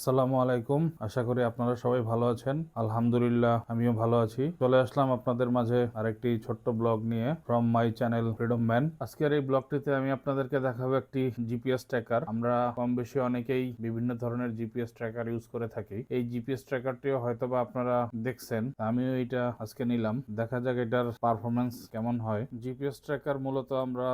আসসালামু আলাইকুম। আশা করি আপনারা সবাই ভালো আছেন। আলহামদুলিল্লাহ আমিও ভালো আছি। চলে আসলাম আপনাদের মাঝে আরেকটি ছোট্ট ব্লগ নিয়ে from my channel freedom man. আজকের এই ব্লগটিতে আমি আপনাদেরকে দেখাবো একটি জিপিএস ট্র্যাকার। আমরা কম বেশি অনেকেই বিভিন্ন ধরনের জিপিএস ট্র্যাকার ইউজ করে থাকি। এই জিপিএস ট্র্যাকারটিও হয়তোবা আপনারা দেখছেন, আমিও এটা আজকে নিলাম। দেখা যাক এটার পারফরমেন্স কেমন হয়। জিপিএস ট্র্যাকার মূলত আমরা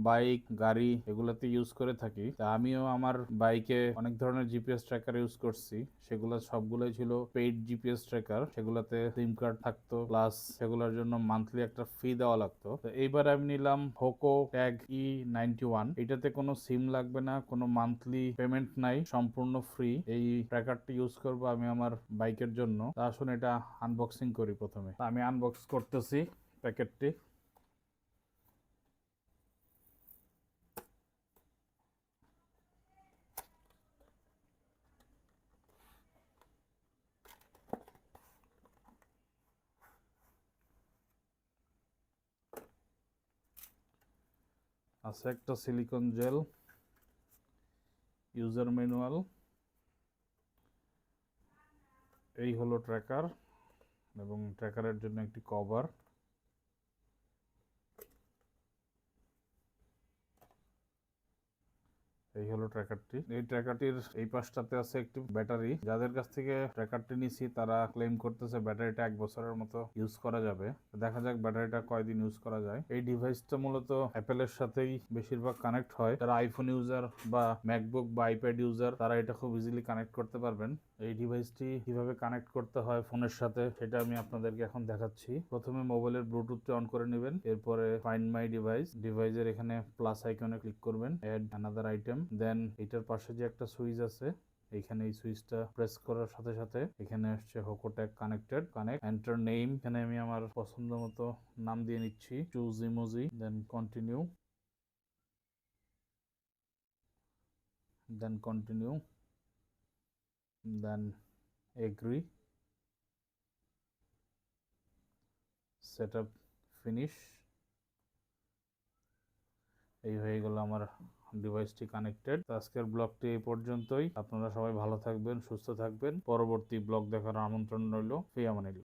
বাইক, গাড়ি এগুলোতে ইউজ করে থাকি। তা আমিও আমার বাইকে অনেক ধরনের জিপিএস ট্র্যাকার ইউজ করছি। সেগুলো সবগুলোই ছিল পেইড জিপিএস ট্র্যাকার। সেগুলোতে সিম কার্ড থাকতো, প্লাস সেগুলোর জন্য মান্থলি একটা ফি দেওয়া লাগতো। তো এইবার আমি নিলাম হোকো ট্যাগ E91। এটাতে কোনো সিম লাগবে না, কোনো মান্থলি পেমেন্ট নাই, সম্পূর্ণ ফ্রি। এই ট্র্যাকারটি ইউজ করবো আমি আমার বাইকের জন্য। তা আসুন এটা আনবক্সিং করি। প্রথমে আমি আনবক্স করতেছি প্যাকেটটি। আছে একটা সিলিকন জেল, ইউজার ম্যানুয়াল, এই হলো ট্র্যাকার এবং ট্র্যাকারের জন্য একটি কভার। এই হলো ট্র্যাকারটি। এই ট্র্যাকারটির এই পাশটাতে আছে একটি ব্যাটারি। যাদের কাছ থেকে ট্র্যাকারটি নিছি তারা ক্লেম করতেছে ব্যাটারিটা 1 বছরের মতো ইউজ করা যাবে। দেখা যাক ব্যাটারিটা কয়দিন ইউজ করা যায়। এই ডিভাইসটা মূলত অ্যাপেলের সাথেই বেশিরভাগ কানেক্ট হয়। যারা আইফোন ইউজার বা ম্যাকবুক বা আইপ্যাড ইউজার তারা এটা খুব ইজিলি কানেক্ট করতে পারবেন। এই ডিভাইসটি কিভাবে কানেক্ট করতে হয় ফোনের সাথে সেটা আমি আপনাদেরকে এখন দেখাচ্ছি। প্রথমে মোবাইলের ব্লুটুথটি অন করে নেবেন, এরপরে ফাইন্ড মাই ডিভাইস, ডিভাইসের এখানে প্লাস আইকনে ক্লিক করবেন, অ্যাড অ্যানাদার আইটেম। দেন এটার পাশে যে একটা সুইচ আছে, এখানে এই সুইচটা প্রেস করার সাথে সাথে এখানে আসছে Hoco tag connected, connect, enter name. এখানে আমি আমার পছন্দ মতো নাম দিয়ে নিচ্ছি, choose emoji, then continue, then continue, then agree, setup, finish. এই হয়ে গেল আমার ডিভাইসটি কানেক্টেড। আজকের ব্লগটি এই পর্যন্তই। আপনারা সবাই ভালো থাকবেন, সুস্থ থাকবেন। পরবর্তী ব্লগ দেখার আমন্ত্রণ রইল। ফি আমানিল্লাহ।